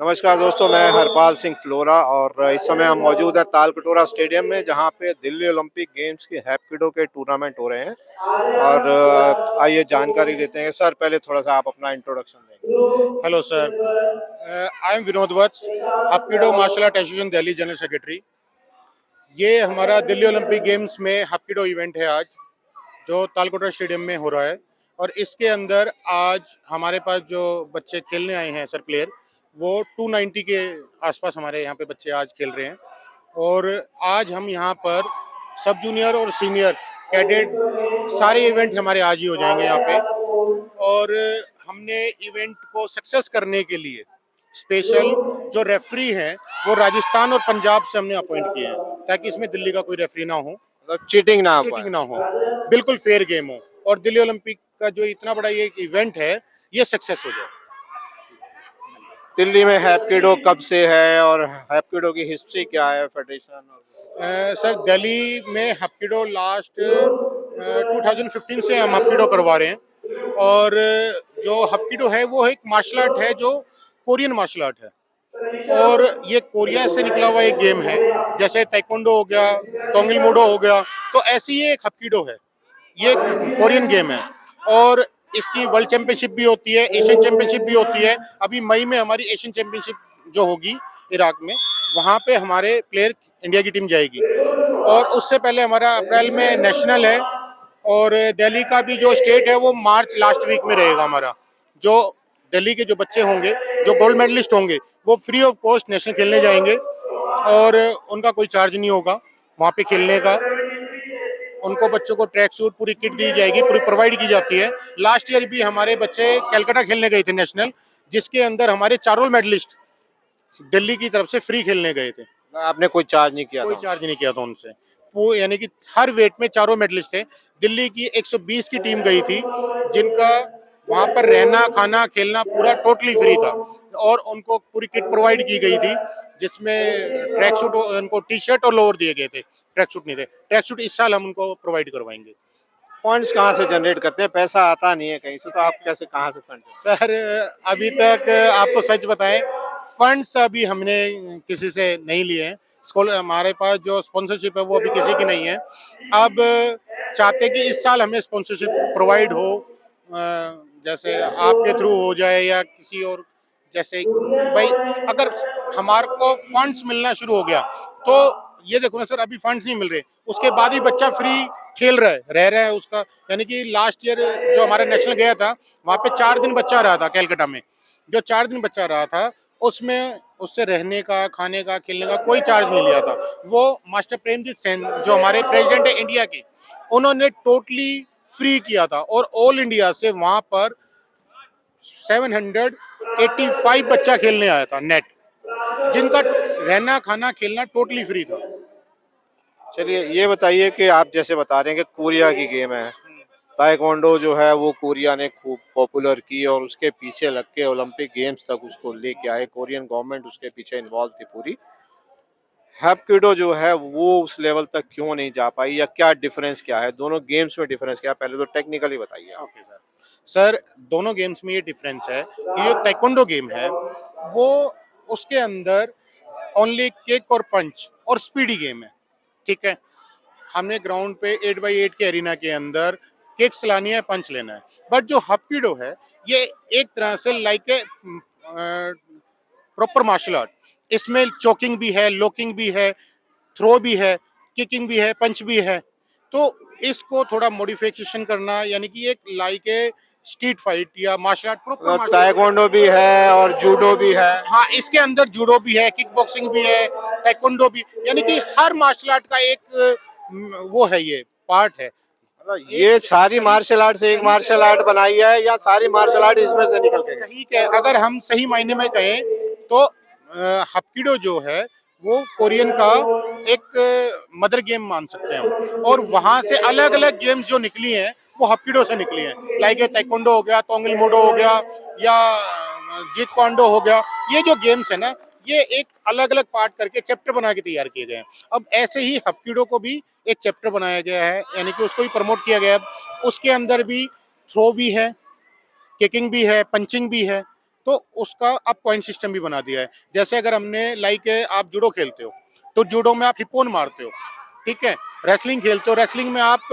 नमस्कार दोस्तों, मैं हरपाल सिंह फ्लोरा और इस समय हम मौजूद हैं तालकटोरा स्टेडियम में, जहां पे दिल्ली ओलंपिक गेम्स के हैप्किडो के टूर्नामेंट हो रहे हैं। और आइए जानकारी लेते हैं। सर, पहले थोड़ा सा आप अपना इंट्रोडक्शन देंगे। Hello, sir. I am Vinod Vats, hapkido martial art association Delhi general secretary. ये हमारा दिल्ली ओलंपिक गेम्स में हप्किडो इवेंट है आज, जो तालकोटरा स्टेडियम में हो रहा है। और इसके अंदर आज हमारे पास जो बच्चे खेलने आए हैं, सर प्लेयर, वो 290 के आसपास हमारे यहाँ पे बच्चे आज खेल रहे हैं। और आज हम यहाँ पर सब जूनियर और सीनियर कैडेट सारे इवेंट हमारे आज ही हो जाएंगे यहाँ पे। और हमने इवेंट को सक्सेस करने के लिए स्पेशल जो रेफरी हैं वो राजस्थान और पंजाब से हमने अपॉइंट किए हैं, ताकि इसमें दिल्ली का कोई रेफरी ना हो, मतलब चीटिंग ना हो, बिल्कुल फेयर गेम हो और दिल्ली ओलंपिक का जो इतना बड़ा ये इवेंट है ये सक्सेस हो जाए। दिल्ली में हैप्किडो कब से है और हैप्किडो की हिस्ट्री क्या है फेडरेशन? सर, दिल्ली में हप्किडो लास्ट 2015 से हम हप्किडो करवा रहे हैं। और जो हप्किडो है वो एक मार्शल आर्ट है, जो कोरियन मार्शल आर्ट है। और ये कोरिया से निकला हुआ एक गेम है, जैसे ताइक्वांडो हो गया, तोंगिल मूडो हो गया, तो ऐसी ये एक हप्किडो है। ये कोरियन गेम है और इसकी वर्ल्ड चैंपियनशिप भी होती है, एशियन चैंपियनशिप भी होती है। अभी मई में हमारी एशियन चैंपियनशिप जो होगी इराक में, वहाँ पे हमारे प्लेयर इंडिया की टीम जाएगी। और उससे पहले हमारा अप्रैल में नेशनल है। और दिल्ली का भी जो स्टेट है वो मार्च लास्ट वीक में रहेगा हमारा। जो दिल्ली के जो बच्चे होंगे, जो गोल्ड मेडलिस्ट होंगे, वो फ्री ऑफ कॉस्ट नेशनल खेलने जाएंगे और उनका कोई चार्ज नहीं होगा वहाँ पे खेलने का। उनको बच्चों को ट्रैक सूट, पूरी किट दी जाएगी, पूरी प्रोवाइड की जाती है। लास्ट ईयर भी हमारे बच्चे कलकत्ता खेलने गए थे नेशनल, जिसके अंदर हमारे चारों मेडलिस्ट दिल्ली की तरफ से फ्री खेलने गए थे। आपने कोई चार्ज नहीं किया? कोई चार्ज नहीं किया था उनसे। वो यानी कि हर वेट में चारों मेडलिस्ट थे। दिल्ली की 120 की टीम गई थी, जिनका वहां पर रहना, खाना, खेलना पूरा टोटली फ्री था। और उनको पूरी किट प्रोवाइड की गई थी, जिसमें ट्रैक सूट, उनको टी शर्ट और लोअर दिए गए थे, ट्रैक सूट नहीं थे। ट्रैक सूट इस साल हम उनको प्रोवाइड करवाएंगे। फंड्स कहाँ से जनरेट करते हैं? पैसा आता नहीं है कहीं से, तो आप कैसे, कहाँ से फंड? सर, अभी तक आपको सच बताएं, फंड्स अभी हमने किसी से नहीं लिए हैं। स्कूल, हमारे पास जो स्पॉन्सरशिप है वो अभी किसी की नहीं है। अब चाहते कि इस साल हमें स्पॉन्सरशिप प्रोवाइड हो, जैसे आपके थ्रू हो जाए या किसी और, जैसे भाई अगर हमारे को फंड्स मिलना शुरू हो गया तो ये देखो ना सर, अभी फंड्स नहीं मिल रहे, उसके बाद ही बच्चा फ्री खेल रहा है, रह रहा है उसका। यानी कि लास्ट ईयर जो हमारा नेशनल गया था, वहाँ पे 4 दिन बच्चा रहा था कलकत्ता में। जो 4 दिन बच्चा रहा था, उसमें उससे रहने का, खाने का, खेलने का कोई चार्ज नहीं लिया था। वो मास्टर प्रेमजीत सेन, जो हमारे प्रेसिडेंट है इंडिया के, उन्होंने टोटली फ्री किया था। और ऑल इंडिया से वहाँ पर 785 बच्चा खेलने आया था नेट, जिनका रहना, खाना, खेलना टोटली फ्री था। चलिए, ये बताइए कि आप जैसे बता रहे हैं कि कोरिया की गेम है, ताइक्वांडो जो है वो कोरिया ने खूब पॉपुलर की और उसके पीछे लग के ओलंपिक गेम्स तक उसको लेके आए। कोरियन गवर्नमेंट उसके पीछे इन्वॉल्व थी पूरी। हैप्किडो जो है वो उस लेवल तक क्यों नहीं जा पाई, या क्या डिफरेंस क्या है दोनों गेम्स में? डिफरेंस क्या है, पहले तो टेक्निकली बताइए। Okay sir. सर, दोनों गेम्स में ये डिफरेंस है कि ये ताइक्वांडो गेम है वो, उसके अंदर ओनली किक और पंच और स्पीडी गेम है, ठीक है। हमने ग्राउंड पे 8x8 के एरिना के अंदर किक्स लानी है, पंच लेना है। बट जो हप्किडो है, ये एक तरह से like a proper martial art. इसमें चोकिंग भी है, लॉकिंग भी है, थ्रो भी है, किकिंग भी है, पंच भी है। तो इसको थोड़ा मॉडिफिकेशन करना, यानी कि एक लाइक ए स्ट्रीट फाइट या मार्शल आर्ट, प्रॉपर ताइक्वांडो भी है और जूडो भी है। हाँ, इसके अंदर जूडो भी है, किक बॉक्सिंग भी है, ताइक्वांडो भी, यानी कि हर मार्शल आर्ट का एक वो है, ये पार्ट है। ये सारी मार्शल आर्ट से एक मार्शल आर्ट बनाई है, या सारी मार्शल आर्ट इसमें से निकल के? सही है, अगर हम सही मायने में कहें तो हप्किडो जो है वो कोरियन का एक मदर गेम मान सकते हैं हम। और वहां से अलग अलग गेम्स जो निकली हैं वो हप्किडो से निकली हैं, लाइक ताइक्वांडो हो गया, तोंगिल मोडो हो गया, या जीत क्वांडो हो गया। ये जो गेम्स है ना, ये एक अलग अलग पार्ट करके चैप्टर बना के तैयार किए गए हैं। अब ऐसे ही हप्किडो को भी एक चैप्टर बनाया गया है, यानी कि उसको भी प्रमोट किया गया है। उसके अंदर भी थ्रो भी है, किकिंग भी है, पंचिंग भी है, तो उसका अब पॉइंट सिस्टम भी बना दिया है। जैसे अगर हमने लाइक आप जूडो खेलते हो तो जूडो में आप हिप्पोन मारते हो, ठीक है। रेसलिंग खेलते हो, रेसलिंग में आप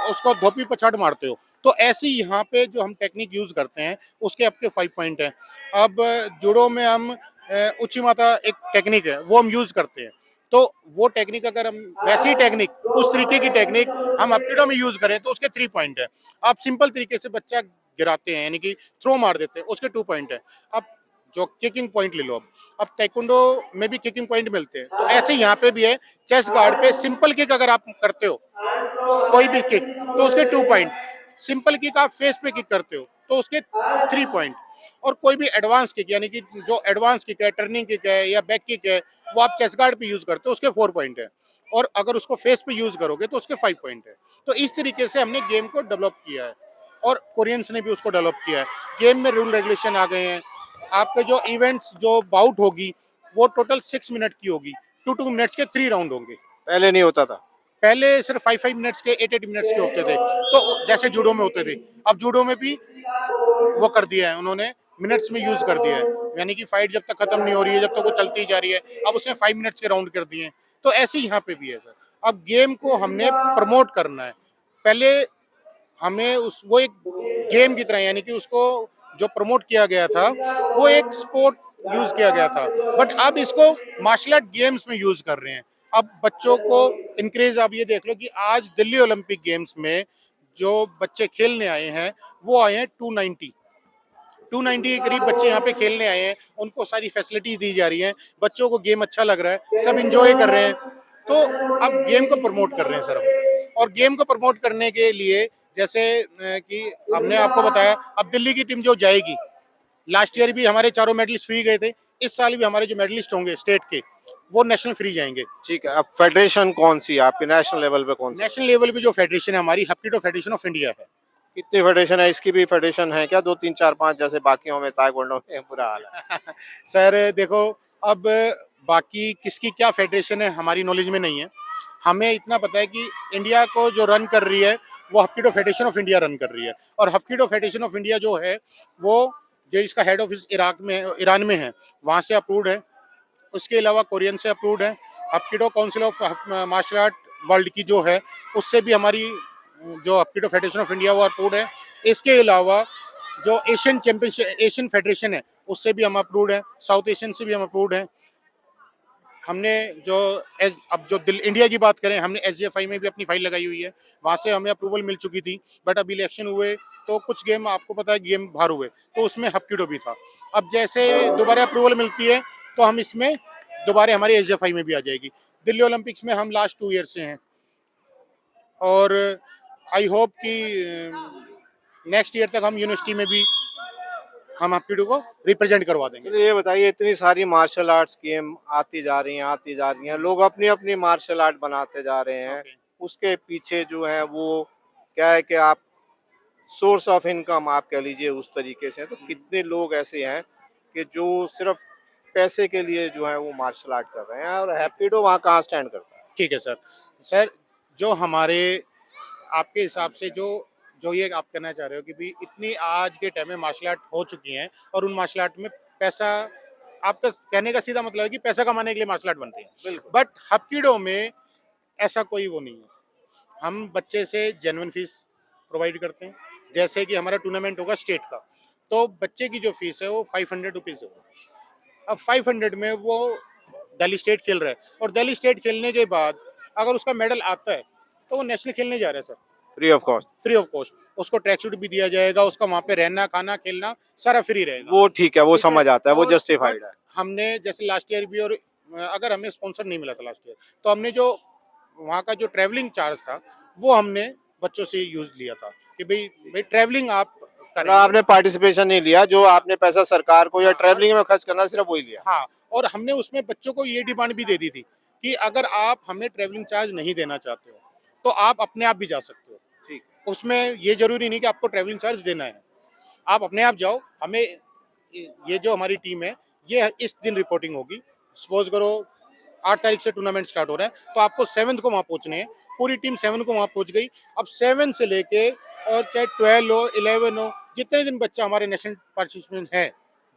उसको धोपी पछाड़ मारते हो। तो ऐसे ही यहाँ पे जो हम टेक्निक यूज करते हैं उसके आपके 5 पॉइंट हैं। अब जूडो में हम उच्चीमाता एक टेक्निक है वो हम यूज करते हैं। तो वो टेक्निक अगर हम वैसी टेक्निक उस तरीके की टेक्निक हम अपीडो में यूज करें तो उसके 3 पॉइंट है। आप सिंपल तरीके से बच्चा गिराते हैं यानी कि थ्रो मार देते हैं उसके 2 पॉइंट है। अब जो किकिंग पॉइंट ले लो, अब ताइक्वांडो में भी किकिंग पॉइंट मिलते हैं, तो ऐसे यहाँ पे भी है। चेस्ट गार्ड पे सिंपल किक अगर आप करते हो कोई भी किक तो उसके 2 पॉइंट। सिंपल किक आप फेस पे किक करते हो तो उसके 3 पॉइंट। और कोई भी एडवांस किक यानी कि जो एडवांस किक है, टर्निंग किक है या बैक किक है, वो आप चेस्ट गार्ड पे यूज करते हो उसके 4 पॉइंट है। और अगर उसको फेस पे यूज करोगे तो उसके 5 पॉइंट है। तो इस तरीके से हमने गेम को डेवलप किया है और कोरियंस ने भी उसको डेवलप किया है। गेम में रूल रेगुलेशन आ गए हैं। आपके जो इवेंट्स जो बाउट होगी वो टोटल 6 मिनट की होगी। 2 मिनट्स के 3 राउंड होंगे। पहले नहीं होता था। पहले सिर्फ 5 मिनट्स के 8 मिनट्स के होते थे, तो जैसे जूडो में होते थे। अब जूडो में भी वो कर दिया है उन्होंने, मिनट्स में यूज कर दिया है। यानी कि फाइट जब तक खत्म नहीं हो रही है, जब तक वो चलती जा रही है, अब उसने 5 मिनट्स के राउंड कर दिए हैं। तो ऐसे ही यहाँ पे भी है सर। अब गेम को हमने प्रमोट करना है। पहले हमें उस वो एक गेम की तरह यानी कि उसको जो प्रमोट किया गया था वो एक स्पोर्ट यूज किया गया था, बट अब इसको मार्शल आर्ट गेम्स में यूज कर रहे हैं। अब बच्चों को इंक्रेज, आप ये देख लो कि आज दिल्ली ओलंपिक गेम्स में जो बच्चे खेलने आए हैं वो आए हैं 290 के करीब बच्चे यहाँ पे खेलने आए हैं। उनको सारी फैसिलिटी दी जा रही है, बच्चों को गेम अच्छा लग रहा है, सब इंजॉय कर रहे हैं। तो अब गेम को प्रमोट कर रहे हैं सर हम। और गेम को प्रमोट करने के लिए जैसे कि हमने आपको बताया, अब दिल्ली की टीम जो जाएगी, लास्ट ईयर भी हमारे चारों मेडलिस्ट फ्री गए थे, इस साल भी हमारे जो मेडलिस्ट होंगे स्टेट के वो नेशनल फ्री जाएंगे। ठीक है, अब फेडरेशन कौन सी है आपकी, नेशनल लेवल पे कौन सी? नेशनल लेवल पे जो फेडरेशन है हमारी, हप्किडो फेडरेशन ऑफ इंडिया है। कितनी फेडरेशन है? इसकी भी फेडरेशन है क्या? 2 3 4 5 जैसे बाकियों में ताइक्वांडो में बुरा हाल है। सर देखो, अब बाकी किसकी क्या फेडरेशन है हमारी नॉलेज में नहीं है। हमें इतना पता है कि इंडिया को जो रन कर रही है वो हप्किडो फेडरेशन ऑफ इंडिया रन कर रही है। और हप्किडो फेडरेशन ऑफ इंडिया जो है वो जो इसका हेड ऑफिस ईरान में है, वहाँ से अप्रूव्ड है। उसके अलावा कोरियन से अप्रूव्ड है। Hapkido council of martial art world की जो है उससे भी हमारी जो हप्किडो फेडरेशन ऑफ इंडिया वो अप्रूव्ड है। इसके अलावा जो एशियन चैंपियनशिप एशियन फेडरेशन है उससे भी हम अप्रूव्ड है, साउथ एशियन से भी हम अप्रूव्ड है। हमने जो अब जो इंडिया की बात करें, हमने एसजीएफआई में भी अपनी फाइल लगाई हुई है, वहाँ से हमें अप्रूवल मिल चुकी थी। बट अब इलेक्शन हुए तो कुछ गेम आपको पता है गेम बाहर हुए, तो उसमें हप्किडो भी था। अब जैसे दोबारा अप्रूवल मिलती है तो हम इसमें दोबारा हमारी एसजीएफआई में भी आ जाएगी। दिल्ली ओलंपिक्स में हम लास्ट 2 ईयर से हैं और आई होप कि नेक्स्ट ईयर तक हम यूनिवर्सिटी में भी हम हप्किडो को रिप्रेजेंट करवा देंगे। चलिए ये बताइए, इतनी सारी मार्शल आर्ट्स गेम आती जा रही हैं, लोग अपनी अपनी मार्शल आर्ट बनाते जा रहे हैं। उसके पीछे जो है वो क्या है कि आप सोर्स ऑफ इनकम आप कह लीजिए उस तरीके से, तो कितने लोग ऐसे हैं कि जो सिर्फ पैसे के लिए जो है वो मार्शल आर्ट कर रहे हैं, और हैप्पीडो वहाँ कहाँ स्टैंड करता है? ठीक है सर। सर जो हमारे आपके हिसाब से जो जो ये आप कहना चाह रहे हो कि भी इतनी आज के टाइम में मार्शल आर्ट हो चुकी हैं और उन मार्शल आर्ट में पैसा, आपका कहने का सीधा मतलब है कि पैसा कमाने के लिए मार्शल आर्ट बन रही है। बिल्कुल। बट हप्किडो में ऐसा कोई वो नहीं है। हम बच्चे से जेन्युइन फीस प्रोवाइड करते हैं। जैसे कि हमारा टूर्नामेंट होगा स्टेट का, तो बच्चे की जो फीस है वो 500 रुपीज़ है। अब 500 में वो दिल्ली स्टेट खेल रहा है और दिल्ली स्टेट खेलने के बाद अगर उसका मेडल आता है तो वो नेशनल खेलने जा रहा है sir, free of cost. Free of cost. उसको ट्रैक सूट भी दिया जाएगा, उसका वहाँ पे रहना खाना खेलना सारा फ्री रहेगा। वो ठीक है, वो ठीक है। समझ आता है, वो और जस्टिफाइड है। हमने जैसे लास्ट ईयर भी, और अगर हमें स्पॉन्सर नहीं मिला था लास्ट ईयर, तो हमने जो वहाँ का जो ट्रैवलिंग चार्ज था वो हमने बच्चों से यूज लिया था कि भाई भाई ट्रैवलिंग आप मतलब करें। आपने पार्टिसिपेशन नहीं लिया, जो आपने पैसा सरकार को या ट्रैवलिंग में खर्च करना सिर्फ वही लिया। हाँ, और हमने उसमें बच्चों को ये डिमांड भी दे दी थी कि अगर आप हमें ट्रैवलिंग चार्ज नहीं देना चाहते हो तो आप अपने आप भी जा सकते हो। ठीक। उसमें ये जरूरी नहीं कि आपको ट्रैवलिंग चार्ज देना है, आप अपने आप जाओ। हमें ये जो हमारी टीम है ये इस दिन रिपोर्टिंग होगी। सपोज करो 8 तारीख से टूर्नामेंट स्टार्ट हो रहा है तो आपको 7 को वहाँ पहुँचने हैं। पूरी टीम 7 को वहाँ पहुँच गई। अब 7 से लेके और चाहे 12 हो 11 हो जितने दिन बच्चा हमारे नेशनल पार्टिसिपेंट है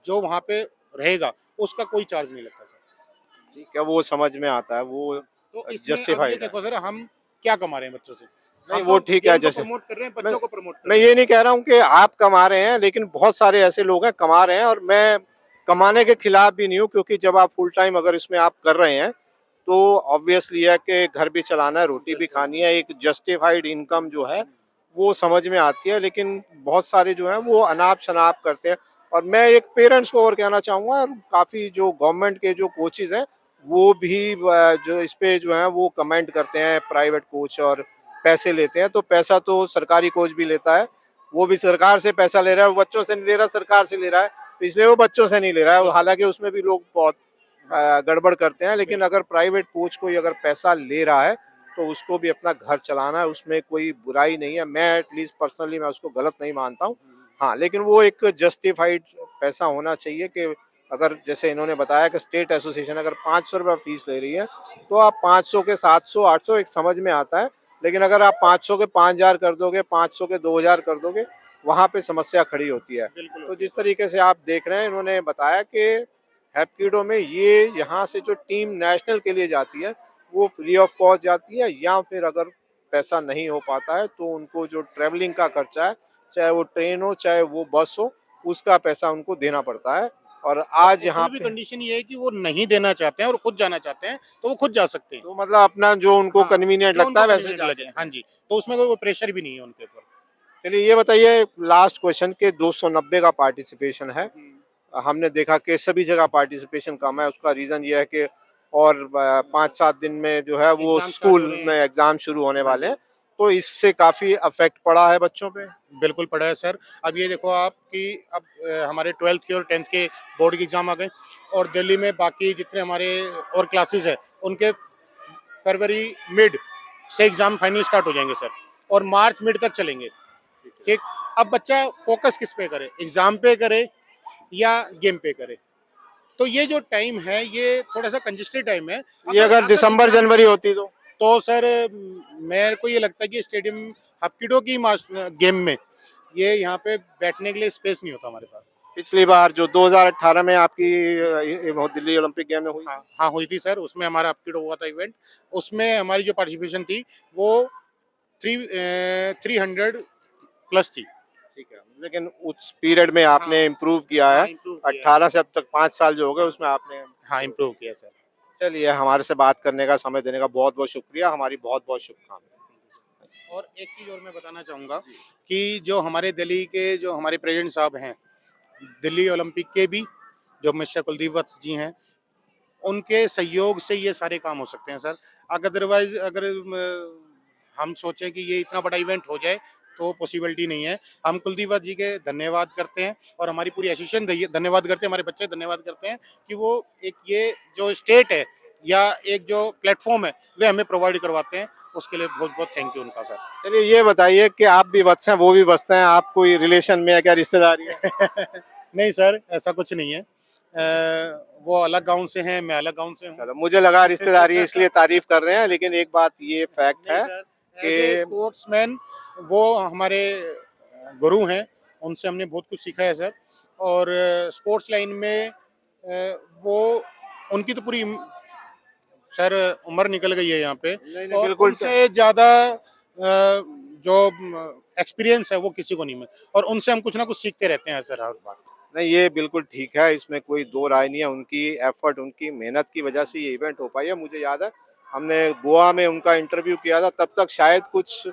जो वहाँ पे रहेगा उसका कोई चार्ज नहीं लगता सर। ठीक है, वो समझ में आता है, वो तो इसमें अब ये जस्टिफाइड है। देखो सर, हम क्या कमा रहे हैं बच्चों से? नहीं हम वो तो ठीक है, गेम को जैसे प्रमोट कर रहे हैं, मैं बच्चों को प्रमोट कर मैं रहे हैं। ये नहीं कह रहा हूँ कि आप कमा रहे हैं, लेकिन बहुत सारे ऐसे लोग हैं कमा रहे हैं, और मैं कमाने के खिलाफ भी नहीं हूँ, क्योंकि जब आप फुल टाइम अगर इसमें आप कर रहे हैं तो ऑब्वियसली है कि घर भी चलाना है, रोटी भी खानी है, एक जस्टिफाइड इनकम जो है वो समझ में आती है। लेकिन बहुत सारे जो हैं वो अनाप शनाप करते हैं। और मैं एक पेरेंट्स को और कहना चाहूँगा, काफ़ी जो गवर्नमेंट के जो कोचेज़ हैं वो भी जो इस पे जो है वो कमेंट करते हैं, प्राइवेट कोच और पैसे लेते हैं। तो पैसा तो सरकारी कोच भी लेता है, वो भी सरकार से पैसा ले रहा है, वो बच्चों से नहीं ले रहा, सरकार से ले रहा है, तो इसलिए वो बच्चों से नहीं ले रहा है। हालांकि उसमें भी लोग बहुत गड़बड़ करते हैं। लेकिन अगर प्राइवेट कोच कोई अगर पैसा ले रहा है तो उसको भी अपना घर चलाना है, उसमें कोई बुराई नहीं है। मैं एटलीस्ट पर्सनली मैं उसको गलत नहीं मानता हूँ। हाँ, लेकिन वो एक जस्टिफाइड पैसा होना चाहिए कि अगर जैसे इन्होंने बताया कि स्टेट एसोसिएशन अगर 500 रुपये फीस ले रही है तो आप 500 के 700 800 एक समझ में आता है। लेकिन अगर आप 500 के 5000 कर दोगे, 500 के 2000 कर दोगे, वहाँ पे समस्या खड़ी होती है। बिल्कुल तो होती है जिस सर। तरीके से आप देख रहे हैं, इन्होंने बताया कि हैप्कीडो में ये यहाँ से जो टीम नेशनल के लिए जाती है वो फ्री ऑफ कॉस्ट जाती है, या फिर अगर पैसा नहीं हो पाता है तो उनको जो ट्रेवलिंग का खर्चा है, चाहे वो ट्रेन हो चाहे वो बस हो, उसका पैसा उनको देना पड़ता है। और और आज यहाँ उसमें भी पे कंडीशन ये है कि वो नहीं देना चाहते हैं और खुद जाना चाहते हैं तो वो खुद जा सकते हैं। तो मतलब अपना जो उनको हाँ, कन्वीनियंट जो लगता उनको है वैसे कन्वीनियंट जा लगे, सकते हाँ हैं। जी, तो उसमें कोई प्रेशर भी नहीं है उनके ऊपर। चलिए ये बताइए, लास्ट क्वेश्चन के 290 का पार्टिसिपेशन है। हमने देखा कि सभी जगह पार्टिसिपेशन कम है, उसका रीज़न ये है कि और 5-7 दिन में जो है वो एग्जाम स्टार्ट हो स्कूल रहे में हैं। एग्ज़ाम शुरू होने हाँ वाले जी, हैं, तो इससे काफ़ी अफेक्ट पड़ा है बच्चों पे। बिल्कुल पड़ा है सर। अब ये देखो आप कि अब हमारे 12th के और 10th के बोर्ड के एग्जाम आ गए और दिल्ली में बाकी जितने हमारे और क्लासेस है उनके फरवरी मिड से एग्जाम फाइनल स्टार्ट हो जाएंगे सर, और मार्च मिड तक चलेंगे। ठीक, अब बच्चा फोकस किस पे करे, एग्जाम पे करे या गेम पे करे? तो ये जो टाइम है ये थोड़ा सा कंजेस्टेड टाइम है। ये अगर दिसंबर एग्जाम जनवरी होती तो सर मेरे को ये लगता है कि स्टेडियम हॉकीडो की गेम में ये यहाँ पे बैठने के लिए स्पेस नहीं होता हमारे पास। पिछली बार जो 2018 में आपकी वो दिल्ली ओलंपिक गेम में हुई, हाँ हाँ हुई थी सर, उसमें हमारा हॉकीडो हुआ था इवेंट। उसमें हमारी जो पार्टिसिपेशन थी वो 300 प्लस थी। ठीक है, लेकिन उस पीरियड में आपने हाँ इम्प्रूव किया है। हाँ इम्प्रूव किया है। 18 से अब तक 5 साल जो हो गए उसमें आपने। हाँ इम्प्रूव किया सर। चलिए, हमारे से बात करने का, समय देने का बहुत बहुत शुक्रिया, हमारी बहुत बहुत शुभकामनाएं। और एक चीज़ और मैं बताना चाहूँगा कि जो हमारे दिल्ली के जो हमारे प्रेसिडेंट साहब हैं, दिल्ली ओलंपिक के भी, जो मिस्टर कुलदीप वत्स जी हैं, उनके सहयोग से ये सारे काम हो सकते हैं सर। अदरवाइज अगर हम सोचें कि ये इतना बड़ा इवेंट हो जाए तो पॉसिबिलिटी नहीं है। हम कुलदीप वत्स जी के धन्यवाद करते हैं और हमारी पूरी एसोसिएशन धन्यवाद करते हैं, हमारे बच्चे धन्यवाद करते हैं कि वो एक ये जो स्टेट है या एक जो प्लेटफॉर्म है वे हमें प्रोवाइड करवाते हैं, उसके लिए बहुत बहुत थैंक यू उनका सर। चलिए ये बताइए कि आप भी वत्स हैं, वो भी वत्स हैं, आप कोई रिलेशन में है क्या, रिश्तेदारी है? नहीं सर, ऐसा कुछ नहीं है। वो अलग गांव से हैं, मैं अलग गांव से हूँ। चलो, मुझे लगा रिश्तेदारी है इसलिए तारीफ कर रहे हैं, लेकिन एक बात ये फैक्ट नहीं है सर, कि एज ए स्पोर्ट्समैन वो हमारे गुरु हैं, उनसे हमने बहुत कुछ सीखा है सर। और स्पोर्ट्स लाइन में वो उनकी तो पूरी सर उम्र निकल गई है यहाँ पे, नहीं नहीं और बिल्कुल। उनसे ज़्यादा जो एक्सपीरियंस है वो किसी को नहीं मिला, और उनसे हम कुछ ना कुछ सीखते रहते हैं सर हर बार। नहीं, ये बिल्कुल ठीक है, इसमें कोई दो राय नहीं है। उनकी एफर्ट, उनकी मेहनत की वजह से ये इवेंट हो पाई है। मुझे याद है हमने गोवा में उनका इंटरव्यू किया था, तब तक शायद कुछ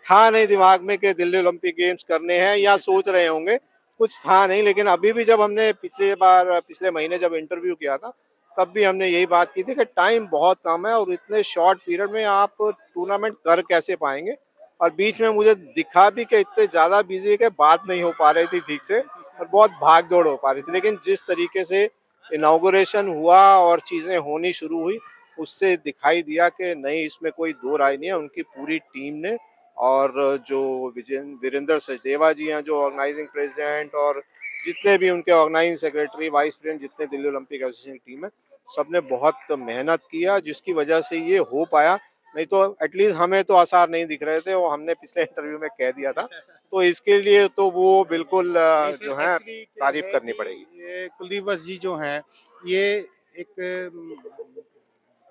था नहीं दिमाग में कि दिल्ली ओलंपिक गेम्स करने हैं, या सोच रहे होंगे, कुछ था नहीं। लेकिन अभी भी जब हमने पिछले महीने जब इंटरव्यू किया था, तब भी हमने यही बात की थी कि टाइम बहुत कम है और इतने शॉर्ट पीरियड में आप टूर्नामेंट कर कैसे पाएंगे। और बीच में मुझे दिखा भी कि इतने ज़्यादा बिजी है कि बात नहीं हो पा रही थी ठीक से, और बहुत भाग दौड़ हो पा रही थी। लेकिन जिस तरीके से इनाग्रेशन हुआ और चीज़ें होनी शुरू हुई, उससे दिखाई दिया कि नहीं, इसमें कोई दो राय नहीं है। उनकी पूरी टीम ने, और जो वीरेंद्र सचदेवा जी हैं जो ऑर्गेनाइजिंग प्रेसिडेंट, और जितने भी उनके ऑर्गेनाइजिंग सेक्रेटरी, वाइस प्रेसिडेंट, जितने दिल्ली ओलंपिक एसोसिएशन की टीम है, सबने बहुत मेहनत किया, जिसकी वजह से ये हो पाया। नहीं तो एटलीस्ट हमें तो आसार नहीं दिख रहे थे, और हमने पिछले इंटरव्यू में कह दिया था। तो इसके लिए तो वो बिल्कुल नहीं सर, जो है एक्चुअली क्या तारीफ है करनी कि पड़ेगी। ये कुलदीप वत्स जी जो हैं, ये एक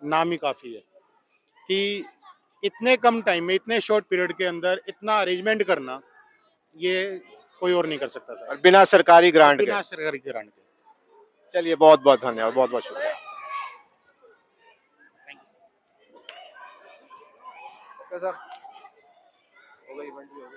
नाम ही काफ़ी है कि इतने कम टाइम में, इतने शॉर्ट पीरियड के अंदर इतना अरेंजमेंट करना, ये कोई और नहीं कर सकता और सर, बिना सरकारी और ग्रांट के। बिना सरकारी ग्रांट के। चलिए बहुत बहुत धन्यवाद, बहुत बहुत शुक्रिया। ओके सर, हो गई, इवेंट भी हो गई।